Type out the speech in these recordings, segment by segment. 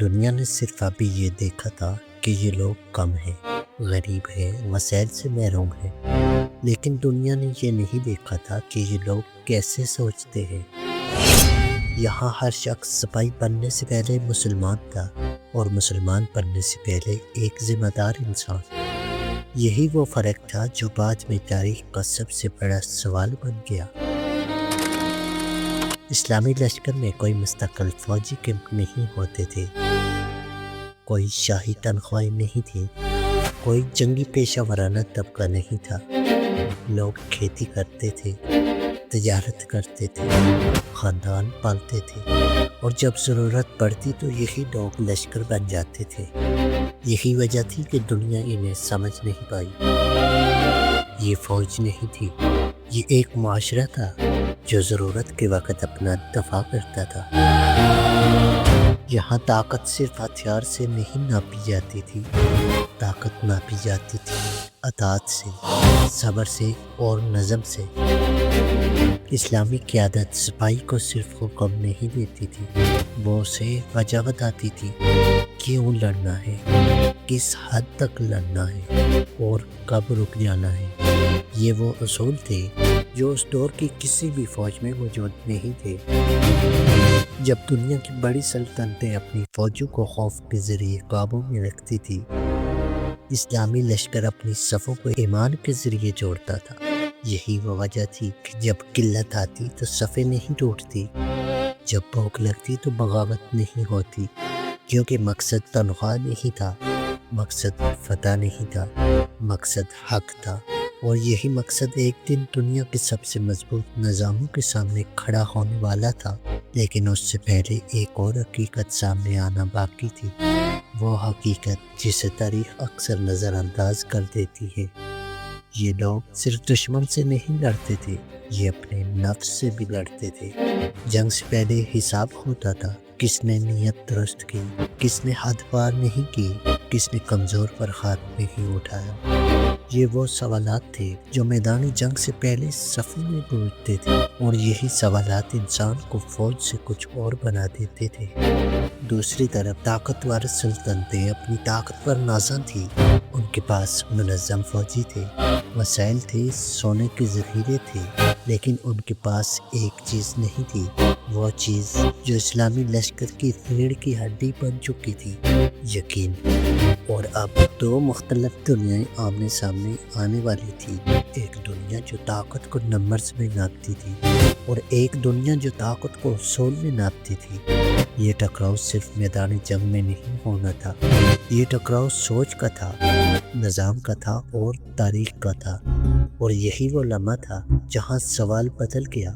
دنیا نے صرف ابھی یہ دیکھا تھا کہ یہ لوگ کم ہیں، غریب ہیں، وسائل سے محروم ہیں، لیکن دنیا نے یہ نہیں دیکھا تھا کہ یہ لوگ کیسے سوچتے ہیں۔ یہاں ہر شخص سپاہی بننے سے پہلے مسلمان تھا اور مسلمان بننے سے پہلے ایک ذمہ دار انسان۔ یہی وہ فرق تھا جو بعد میں تاریخ کا سب سے بڑا سوال بن گیا۔ اسلامی لشکر میں کوئی مستقل فوجی کیمپ نہیں ہوتے تھے، کوئی شاہی تنخواہیں نہیں تھی، کوئی جنگی پیشہ ورانہ طبقہ نہیں تھا۔ لوگ کھیتی کرتے تھے، تجارت کرتے تھے، خاندان پالتے تھے، اور جب ضرورت پڑتی تو یہی لوگ لشکر بن جاتے تھے۔ یہی وجہ تھی کہ دنیا انہیں سمجھ نہیں پائی۔ یہ فوج نہیں تھی، یہ ایک معاشرہ تھا جو ضرورت کے وقت اپنا دفاع کرتا تھا۔ یہاں طاقت صرف ہتھیار سے نہیں ناپی جاتی تھی، طاقت ناپی جاتی تھی اطاعت سے، صبر سے اور نظم سے۔ اسلامی قیادت سپاہی کو صرف حکم نہیں دیتی تھی، وہ اسے وجہ بتاتی تھی، کیوں لڑنا ہے، کس حد تک لڑنا ہے اور کب رک جانا ہے۔ یہ وہ اصول تھے جو اس دور کی کسی بھی فوج میں موجود نہیں تھے۔ جب دنیا کی بڑی سلطنتیں اپنی فوجوں کو خوف کے ذریعے قابو میں رکھتی تھی، اسلامی لشکر اپنی صفوں کو ایمان کے ذریعے جوڑتا تھا۔ یہی وہ وجہ تھی کہ جب قلت آتی تو صفیں نہیں ٹوٹتی، جب بھوک لگتی تو بغاوت نہیں ہوتی، کیونکہ مقصد تنخواہ نہیں تھا، مقصد فتح نہیں تھا، مقصد حق تھا۔ اور یہی مقصد ایک دن دنیا کے سب سے مضبوط نظاموں کے سامنے کھڑا ہونے والا تھا، لیکن اس سے پہلے ایک اور حقیقت سامنے آنا باقی تھی، وہ حقیقت جسے تاریخ اکثر نظر انداز کر دیتی ہے۔ یہ لوگ صرف دشمن سے نہیں لڑتے تھے، یہ اپنے نفس سے بھی لڑتے تھے۔ جنگ سے پہلے حساب ہوتا تھا، کس نے نیت درست کی، کس نے حد پار نہیں کی، کس نے کمزور پر ہاتھ نہیں اٹھایا۔ یہ وہ سوالات تھے جو میدان جنگ سے پہلے صفوں میں گونجتے تھے، اور یہی سوالات انسان کو فوج سے کچھ اور بنا دیتے تھے۔ دوسری طرف طاقتور سلطنتیں اپنی طاقت پر نازاں تھیں۔ ان کے پاس منظم فوجی تھے، وسائل تھے، سونے کے ذخیرے تھے، لیکن ان کے پاس ایک چیز نہیں تھی، وہ چیز جو اسلامی لشکر کی ریڑھ کی ہڈی بن چکی تھی، یقین۔ اور اب دو مختلف دنیایں آمنے سامنے آنے والی تھی، ایک دنیا جو طاقت کو نمبرز میں ناپتی تھی اور ایک دنیا جو طاقت کو اصول میں ناپتی تھی۔ یہ ٹکراؤ صرف میدان جنگ میں نہیں ہونا تھا، یہ ٹکراؤ سوچ کا تھا، نظام کا تھا اور تاریخ کا تھا۔ اور یہی وہ لمحہ تھا جہاں سوال بدل گیا۔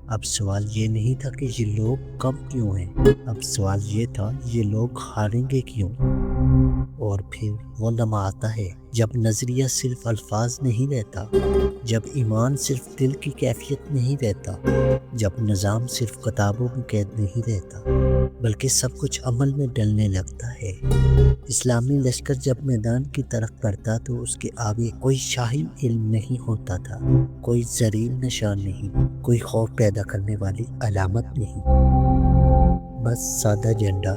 اب سوال یہ نہیں تھا کہ یہ لوگ کم کیوں ہیں، اب سوال یہ تھا یہ لوگ ہاریں گے کیوں۔ اور پھر وہ لمحہ آتا ہے جب نظریہ صرف الفاظ نہیں رہتا، جب ایمان صرف دل کی کیفیت نہیں رہتا، جب نظام صرف کتابوں میں قید نہیں رہتا، بلکہ سب کچھ عمل میں ڈلنے لگتا ہے۔ اسلامی لشکر جب میدان کی طرف بڑھتا تو اس کے آگے کوئی شاہی علم نہیں ہوتا تھا، کوئی زرعی نشان نہیں، کوئی خوف پیدا کرنے والی علامت نہیں، بس سادہ جھنڈا،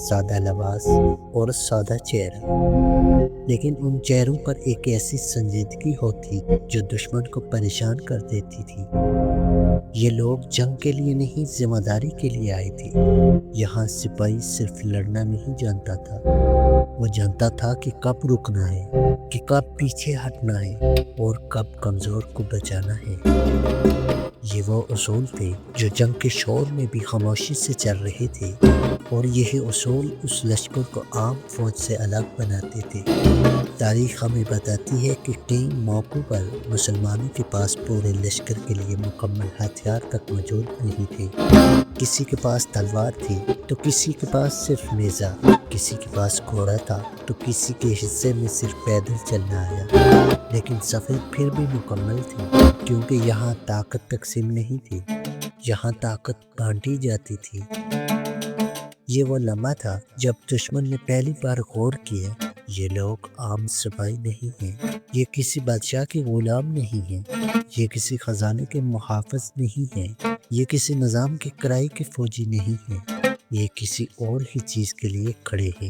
سادہ لباس اور سادہ چہرہ۔ لیکن ان چہروں پر ایک ایسی سنجیدگی ہوتی جو دشمن کو پریشان کر دیتی تھی۔ یہ لوگ جنگ کے لیے نہیں، ذمہ داری کے لیے آئے تھے۔ یہاں سپاہی صرف لڑنا نہیں جانتا تھا، وہ جانتا تھا کہ کب رکنا ہے، کہ کب پیچھے ہٹنا ہے اور کب کمزور کو بچانا ہے۔ یہ وہ اصول تھے جو جنگ کے شور میں بھی خاموشی سے چل رہے تھے، اور یہی اصول اس لشکر کو عام فوج سے الگ بناتے تھے۔ تاریخ ہمیں بتاتی ہے کہ کئی موقعوں پر مسلمانوں کے پاس پورے لشکر کے لیے مکمل ہتھیار تک موجود نہیں تھے۔ کسی کے پاس تلوار تھی تو کسی کے پاس صرف نیزہ، کسی کے پاس گھوڑا تھا تو کسی کے حصے میں صرف پیدل چلنا آیا، لیکن صفیں پھر بھی مکمل تھیں، کیونکہ یہاں طاقت تقسیم نہیں تھی، یہاں طاقت بانٹی جاتی تھی۔ یہ وہ لمحہ تھا جب دشمن نے پہلی بار غور کیا، یہ لوگ عام سپاہی نہیں ہیں، یہ کسی بادشاہ کے غلام نہیں ہیں، یہ کسی خزانے کے محافظ نہیں ہیں، یہ کسی نظام کے کرائے کے فوجی نہیں ہیں، یہ کسی اور ہی چیز کے لیے کھڑے ہیں،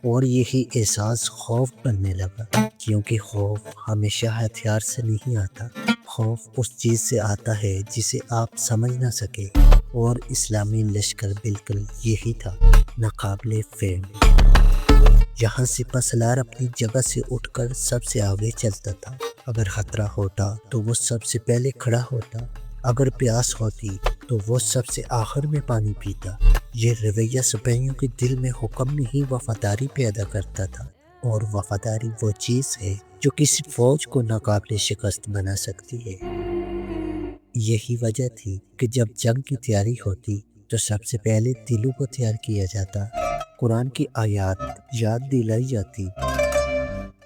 اور یہی احساس خوف بننے لگا، کیونکہ خوف ہمیشہ ہتھیار سے نہیں آتا، خوف اس چیز سے آتا ہے جسے آپ سمجھ نہ سکے، اور اسلامی لشکر بالکل یہی تھا، ناقابل فہم۔ یہاں سپہ سالار اپنی جگہ سے اٹھ کر سب سے آگے چلتا تھا، اگر خطرہ ہوتا تو وہ سب سے پہلے کھڑا ہوتا، اگر پیاس ہوتی تو وہ سب سے آخر میں پانی پیتا۔ یہ رویہ سپاہیوں کے دل میں حکم نہیں، وفاداری پیدا کرتا تھا، اور وفاداری وہ چیز ہے جو کسی فوج کو ناقابل شکست بنا سکتی ہے۔ یہی وجہ تھی کہ جب جنگ کی تیاری ہوتی تو سب سے پہلے دلوں کو تیار کیا جاتا، قرآن کی آیات یاد دلائی جاتی،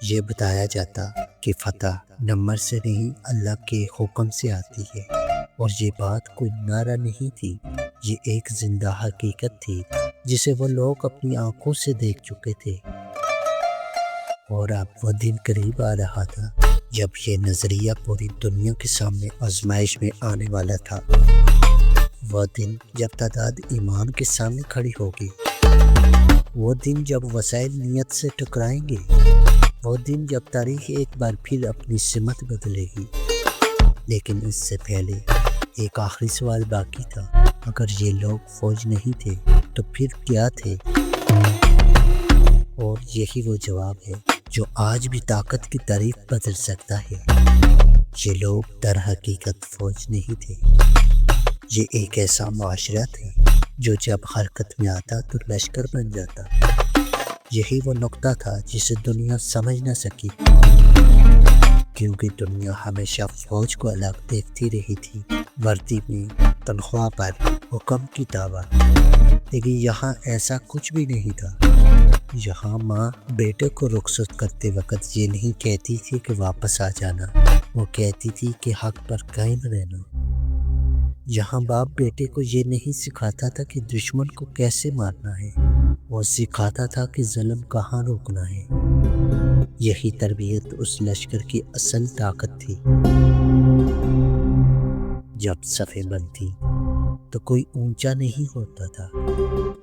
یہ بتایا جاتا کہ فتح نمبر سے نہیں اللہ کے حکم سے آتی ہے، اور یہ بات کوئی نعرہ نہیں تھی، یہ ایک زندہ حقیقت تھی جسے وہ لوگ اپنی آنکھوں سے دیکھ چکے تھے، اور اب وہ دن قریب آ رہا تھا جب یہ نظریہ پوری دنیا کے سامنے آزمائش میں آنے والا تھا۔ وہ دن جب تعداد ایمان کے سامنے کھڑی ہوگی، وہ دن جب وسائل نیت سے ٹکرائیں گے، وہ دن جب تاریخ ایک بار پھر اپنی سمت بدلے گی۔ لیکن اس سے پہلے ایک آخری سوال باقی تھا، اگر یہ لوگ فوج نہیں تھے تو پھر کیا تھے؟ اور یہی وہ جواب ہے جو آج بھی طاقت کی تعریف بدل سکتا ہے۔ یہ لوگ در حقیقت فوج نہیں تھے، یہ ایک ایسا معاشرہ تھے جو جب حرکت میں آتا تو لشکر بن جاتا۔ یہی وہ نقطہ تھا جسے دنیا سمجھ نہ سکی، کیونکہ دنیا ہمیشہ فوج کو الگ دیکھتی رہی تھی، وردی میں، تنخواہ پر، حکم کی دعوت۔ لیکن یہاں ایسا کچھ بھی نہیں تھا۔ یہاں ماں بیٹے کو رخصت کرتے وقت یہ نہیں کہتی تھی کہ واپس آ جانا، وہ کہتی تھی کہ حق پر قائم رہنا۔ یہاں باپ بیٹے کو یہ نہیں سکھاتا تھا کہ دشمن کو کیسے مارنا ہے، وہ سکھاتا تھا کہ ظلم کہاں روکنا ہے۔ یہی تربیت اس لشکر کی اصل طاقت تھی۔ جب صفیں بنتی تو کوئی اونچا نہیں ہوتا تھا،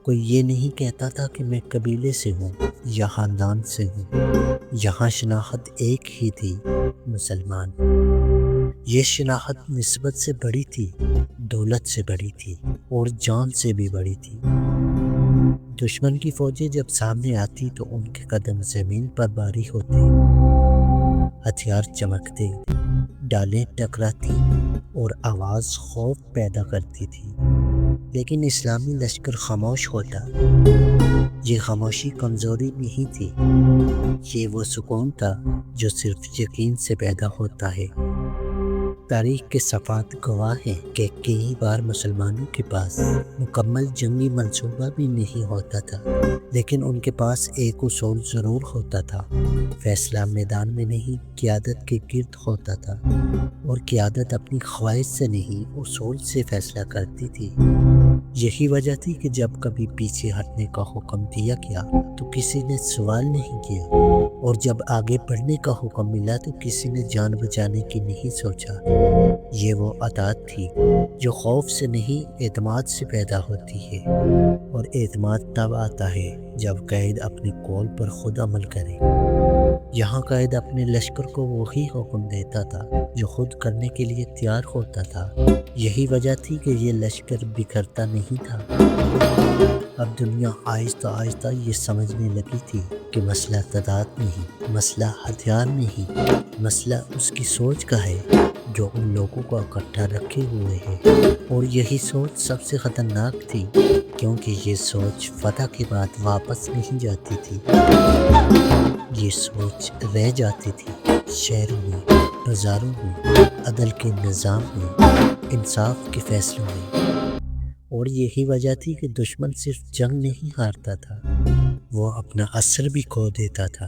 کوئی یہ نہیں کہتا تھا کہ میں قبیلے سے ہوں یا خاندان سے ہوں، یہاں شناخت ایک ہی تھی، مسلمان۔ یہ شناخت نسبت سے بڑی تھی، دولت سے بڑی تھی، اور جان سے بھی بڑی تھی۔ دشمن کی فوجیں جب سامنے آتی تو ان کے قدم زمین پر بھاری ہوتے، ہتھیار چمکتے، ڈالیں ٹکراتی، اور آواز خوف پیدا کرتی تھی۔ لیکن اسلامی لشکر خاموش ہوتا۔ یہ خاموشی کمزوری نہیں تھی، یہ وہ سکون تھا جو صرف یقین سے پیدا ہوتا ہے۔ تاریخ کے صفحات گواہ ہیں کہ کئی بار مسلمانوں کے پاس مکمل جنگی منصوبہ بھی نہیں ہوتا تھا، لیکن ان کے پاس ایک اصول ضرور ہوتا تھا۔ فیصلہ میدان میں نہیں، قیادت کے گرد ہوتا تھا، اور قیادت اپنی خواہش سے نہیں، اصول سے فیصلہ کرتی تھی۔ یہی وجہ تھی کہ جب کبھی پیچھے ہٹنے کا حکم دیا گیا تو کسی نے سوال نہیں کیا، اور جب آگے بڑھنے کا حکم ملا تو کسی نے جان بچانے کی نہیں سوچا۔ یہ وہ عادت تھی جو خوف سے نہیں، اعتماد سے پیدا ہوتی ہے، اور اعتماد تب آتا ہے جب قائد اپنے قول پر خود عمل کرے۔ یہاں قائد اپنے لشکر کو وہی حکم دیتا تھا جو خود کرنے کے لیے تیار ہوتا تھا۔ یہی وجہ تھی کہ یہ لشکر بکھرتا نہیں تھا۔ اب دنیا آہستہ آہستہ یہ سمجھنے لگی تھی کہ مسئلہ تعداد نہیں، مسئلہ ہتھیار نہیں، مسئلہ اس کی سوچ کا ہے جو ان لوگوں کو اکٹھا رکھے ہوئے ہے، اور یہی سوچ سب سے خطرناک تھی، کیونکہ یہ سوچ فتح کے بعد واپس نہیں جاتی تھی، یہ سوچ رہ جاتی تھی شہروں میں، بازاروں میں، عدل کے نظام میں، انصاف کے فیصلوں میں۔ اور یہی وجہ تھی کہ دشمن صرف جنگ نہیں ہارتا تھا، وہ اپنا اثر بھی کھو دیتا تھا۔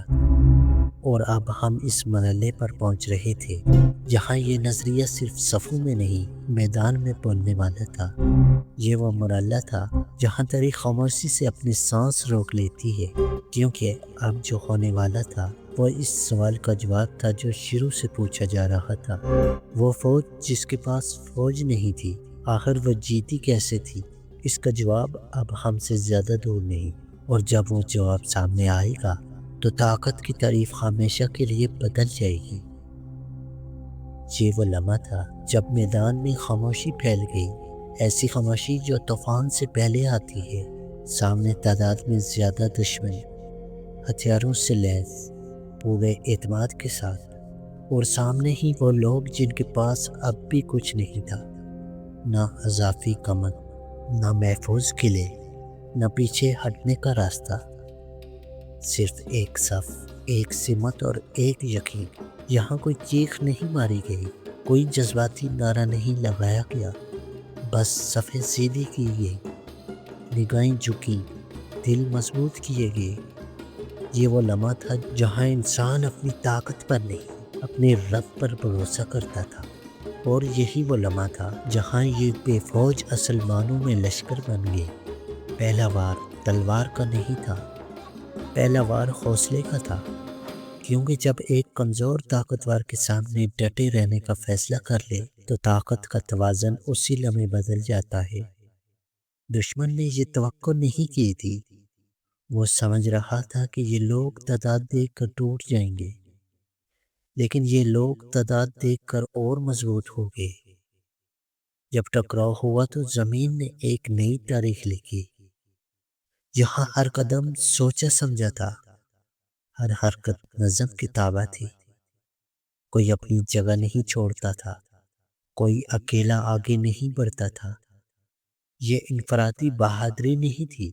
اور اب ہم اس مرحلے پر پہنچ رہے تھے جہاں یہ نظریہ صرف صفوں میں نہیں، میدان میں بولنے والا تھا۔ یہ وہ مرحلہ تھا جہاں تاریخ خاموشی سے اپنی سانس روک لیتی ہے، کیونکہ اب جو ہونے والا تھا وہ اس سوال کا جواب تھا جو شروع سے پوچھا جا رہا تھا۔ وہ فوج جس کے پاس فوج نہیں تھی، آخر وہ جیتی کیسے تھی؟ اس کا جواب اب ہم سے زیادہ دور نہیں، اور جب وہ جواب سامنے آئے گا تو طاقت کی تعریف ہمیشہ کے لیے بدل جائے گی۔ یہ وہ لمحہ تھا جب میدان میں خاموشی پھیل گئی، ایسی خاموشی جو طوفان سے پہلے آتی ہے۔ سامنے تعداد میں زیادہ دشمن، ہتھیاروں سے لیس، پورے اعتماد کے ساتھ، اور سامنے ہی وہ لوگ جن کے پاس اب بھی کچھ نہیں تھا، نہ اضافی کمر، نہ محفوظ قلعے، نہ پیچھے ہٹنے کا راستہ، صرف ایک صف، ایک سمت اور ایک یقین۔ یہاں کوئی چیخ نہیں ماری گئی، کوئی جذباتی نعرہ نہیں لگایا گیا، بس صفیں سیدھی کی گئی، نگاہیں جھکی، دل مضبوط کیے گئے۔ یہ وہ لمحہ تھا جہاں انسان اپنی طاقت پر نہیں، اپنے رب پر بھروسہ کرتا تھا، اور یہی وہ لمحہ تھا جہاں یہ بے فوج اصل معنوں میں لشکر بن گئے۔ پہلا وار تلوار کا نہیں تھا، پہلا وار حوصلے کا تھا، کیونکہ جب ایک کمزور طاقتور کے سامنے ڈٹے رہنے کا فیصلہ کر لے تو طاقت کا توازن اسی لمحے بدل جاتا ہے۔ دشمن نے یہ توقع نہیں کی تھی، وہ سمجھ رہا تھا کہ یہ لوگ تعداد دیکھ کر ٹوٹ جائیں گے، لیکن یہ لوگ تعداد دیکھ کر اور مضبوط ہو گئے۔ جب ٹکراؤ ہوا تو زمین نے ایک نئی تاریخ لکھی۔ یہاں ہر قدم سوچا سمجھا تھا، ہر حرکت نظم کی تابع تھی۔ کوئی اپنی جگہ نہیں چھوڑتا تھا، کوئی اکیلا آگے نہیں بڑھتا تھا۔ یہ انفرادی بہادری نہیں تھی،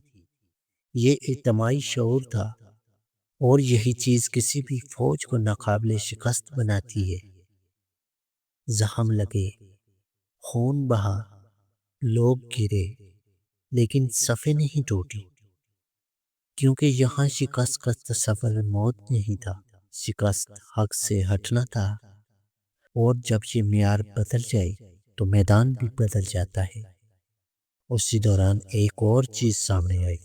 یہ اجتماعی شعور تھا، اور یہی چیز کسی بھی فوج کو ناقابل شکست بناتی ہے۔ زخم لگے، خون بہا، لوگ گرے، لیکن صفیں نہیں ٹوٹی، کیونکہ یہاں شکست کا تصور موت نہیں تھا، شکست حق سے ہٹنا تھا۔ اور جب یہ معیار بدل جائے تو میدان بھی بدل جاتا ہے۔ اسی دوران ایک اور چیز سامنے آئی۔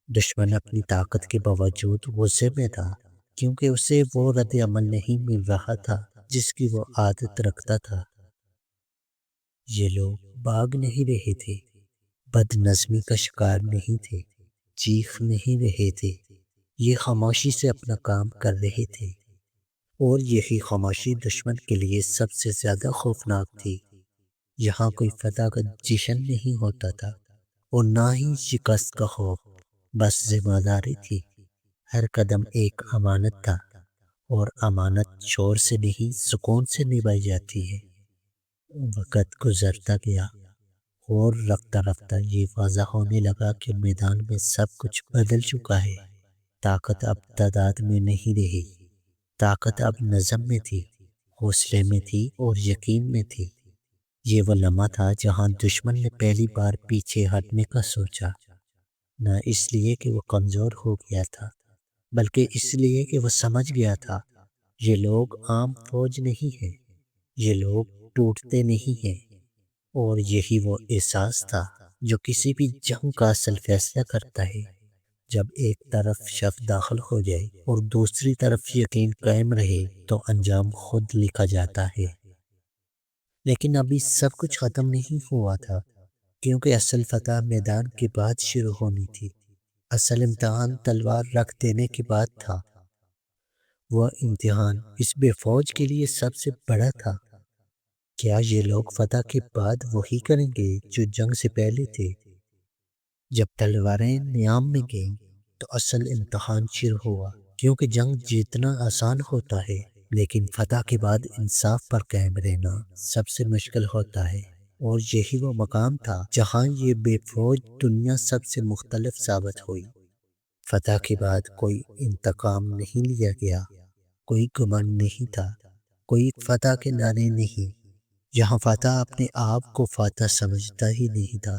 دشمن اپنی طاقت کے باوجود غصے میں تھا، کیونکہ اسے وہ رد عمل نہیں مل رہا تھا جس کی وہ عادت رکھتا تھا۔ یہ لوگ بھاگ نہیں رہے تھے، بد نظمی کا شکار نہیں تھے، چیخ نہیں رہے تھے، یہ خاموشی سے اپنا کام کر رہے تھے، اور یہی خاموشی دشمن کے لیے سب سے زیادہ خوفناک تھی۔ یہاں کوئی فتح کا جشن نہیں ہوتا تھا، اور نہ ہی شکست کا خوف، بس ذمہ داری تھی۔ ہر قدم ایک امانت تھا، اور امانت شور سے نہیں سکون سے نبھائی جاتی ہے۔ وقت گزرتا گیا، اور رفتہ رفتہ یہ واضح ہونے لگا کہ میدان میں سب کچھ بدل چکا ہے۔ طاقت اب تعداد میں نہیں رہی، طاقت اب نظم میں تھی، حوصلے میں تھی، اور یقین میں تھی۔ یہ وہ لمحہ تھا جہاں دشمن نے پہلی بار پیچھے ہٹنے کا سوچا، نہ اس لیے کہ وہ کمزور ہو گیا تھا، بلکہ اس لیے کہ وہ سمجھ گیا تھا یہ لوگ عام فوج نہیں ہے، یہ لوگ ٹوٹتے نہیں ہیں۔ اور یہی وہ احساس تھا جو کسی بھی جنگ کا اصل فیصلہ کرتا ہے۔ جب ایک طرف شف داخل ہو جائے اور دوسری طرف یقین قائم رہے تو انجام خود لکھا جاتا ہے۔ لیکن ابھی سب کچھ ختم نہیں ہوا تھا، کیونکہ اصل فتح میدان کے بعد شروع ہونی تھی۔ اصل امتحان تلوار رکھ دینے کے بعد تھا۔ وہ امتحان اس بے فوج کے لیے سب سے بڑا تھا۔ کیا یہ لوگ فتح کے بعد وہی کریں گے جو جنگ سے پہلے تھے؟ جب تلواریں نیام میں گئیں تو اصل امتحان شروع ہوا، کیونکہ جنگ جیتنا آسان ہوتا ہے، لیکن فتح کے بعد انصاف پر قائم رہنا سب سے مشکل ہوتا ہے۔ اور یہی وہ مقام تھا جہاں یہ بے فوج دنیا سب سے مختلف ثابت ہوئی۔ فتح کے بعد کوئی انتقام نہیں لیا گیا، کوئی گمنڈ نہیں تھا، کوئی فتح کے نعرے نہیں۔ یہاں فتح اپنے آپ کو فاتح سمجھتا ہی نہیں تھا،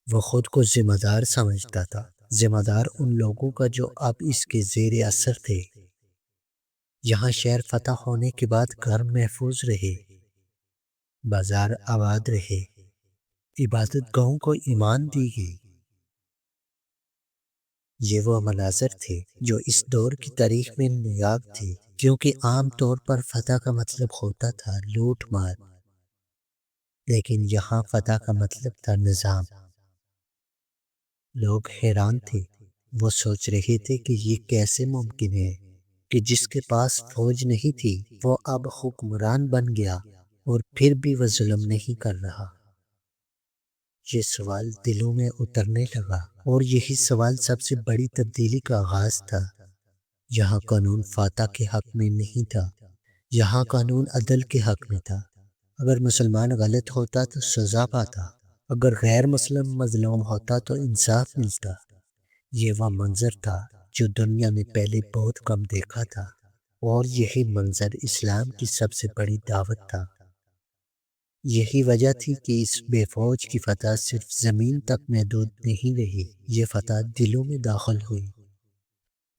وہ خود کو ذمہ دار سمجھتا تھا، ذمہ دار ان لوگوں کا جو اب اس کے زیر اثر تھے۔ یہاں شہر فتح ہونے کے بعد گھر محفوظ رہے، بازار آباد رہے، عبادت گاہوں کو ایمان دی گئی۔ یہ وہ مناظر تھے جو اس دور کی تاریخ میں نایاب تھے، کیونکہ عام طور پر فتح کا مطلب ہوتا تھا لوٹ مار، لیکن یہاں فتح کا مطلب تھا نظام، لوگ حیران تھے، وہ سوچ رہے تھے کہ یہ کیسے ممکن ہے کہ جس کے پاس فوج نہیں تھی وہ اب حکمران بن گیا اور پھر بھی وہ ظلم نہیں کر رہا۔ یہ سوال دلوں میں اترنے لگا اور یہی سوال سب سے بڑی تبدیلی کا آغاز تھا۔ یہاں قانون فاتح کے حق میں نہیں تھا، یہاں قانون عدل کے حق میں تھا۔ اگر مسلمان غلط ہوتا تو سزا پاتا، اگر غیر مسلم مظلوم ہوتا تو انصاف ملتا۔ یہ وہ منظر تھا جو دنیا نے پہلے بہت کم دیکھا تھا، اور یہی منظر اسلام کی سب سے بڑی دعوت تھا۔ یہی وجہ تھی کہ اس بے فوج کی فتح صرف زمین تک محدود نہیں رہی، یہ فتح دلوں میں داخل ہوئی۔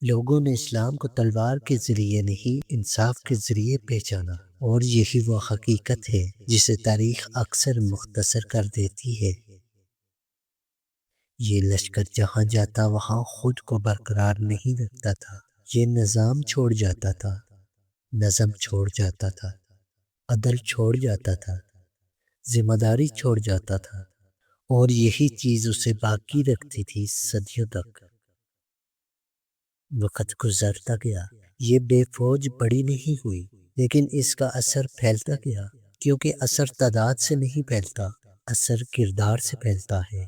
لوگوں نے اسلام کو تلوار کے ذریعے نہیں، انصاف کے ذریعے پہچانا، اور یہی وہ حقیقت ہے جسے تاریخ اکثر مختصر کر دیتی ہے۔ یہ لشکر جہاں جاتا وہاں خود کو برقرار نہیں رکھتا تھا، یہ نظام چھوڑ جاتا تھا، نظم چھوڑ جاتا تھا، عدل چھوڑ جاتا تھا، ذمہ داری چھوڑ جاتا تھا، اور یہی چیز اسے باقی رکھتی تھی صدیوں تک۔ وقت گزرتا گیا، یہ بے فوج بڑی نہیں ہوئی، لیکن اس کا اثر پھیلتا گیا، کیونکہ اثر تعداد سے نہیں پھیلتا، اثر کردار سے پھیلتا ہے۔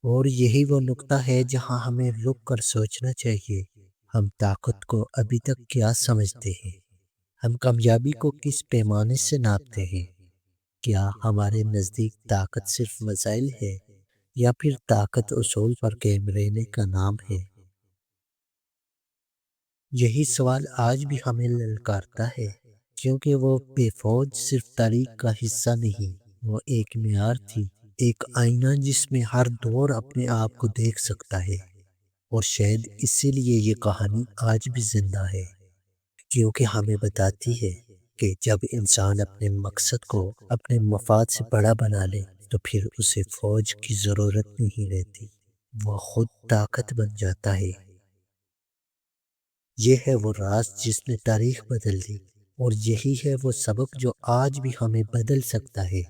اور یہی وہ نقطہ ہے جہاں ہمیں رک کر سوچنا چاہیے، ہم طاقت کو ابھی تک کیا سمجھتے ہیں؟ ہم کامیابی کو کس پیمانے سے ناپتے ہیں؟ کیا ہمارے نزدیک طاقت صرف وسائل ہے، یا پھر طاقت اصول پر قائم رہنے کا نام ہے؟ یہی سوال آج بھی ہمیں للکارتا ہے، کیونکہ وہ بے فوج صرف تاریخ کا حصہ نہیں، وہ ایک معیار تھی، ایک آئینہ جس میں ہر دور اپنے آپ کو دیکھ سکتا ہے۔ اور شاید اسی لیے یہ کہانی آج بھی زندہ ہے، کیونکہ ہمیں بتاتی ہے کہ جب انسان اپنے مقصد کو اپنے مفاد سے بڑا بنا لے تو پھر اسے فوج کی ضرورت نہیں رہتی، وہ خود طاقت بن جاتا ہے۔ یہ ہے وہ راز جس نے تاریخ بدل دی، اور یہی ہے وہ سبق جو آج بھی ہمیں بدل سکتا ہے،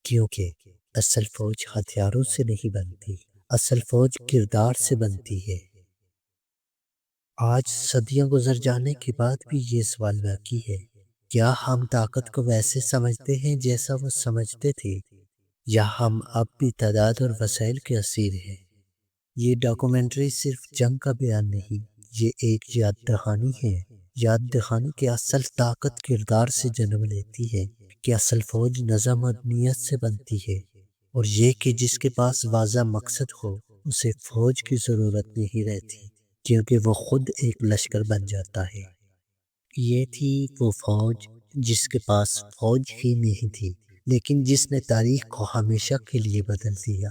کیونکہ اصل فوج ہتھیاروں سے نہیں بنتی، اصل فوج کردار سے بنتی ہے۔ آج صدیاں گزر جانے کے بعد بھی یہ سوال باقی ہے، کیا ہم طاقت کو ویسے سمجھتے ہیں جیسا وہ سمجھتے تھے، یا ہم اب بھی تعداد اور وسائل کے اسیر ہیں؟ یہ ڈاکومنٹری صرف جنگ کا بیان نہیں، یہ ایک یاد دہانی ہے، یاد دہانی کہ اصل طاقت کردار سے جنم لیتی ہے، کہ اصل فوج نظم اور نیت سے بنتی ہے، اور یہ کہ جس کے پاس واضح مقصد ہو اسے فوج کی ضرورت نہیں رہتی، کیونکہ وہ خود ایک لشکر بن جاتا ہے۔ یہ تھی وہ فوج جس کے پاس فوج ہی نہیں تھی، لیکن جس نے تاریخ کو ہمیشہ کے لیے بدل دیا۔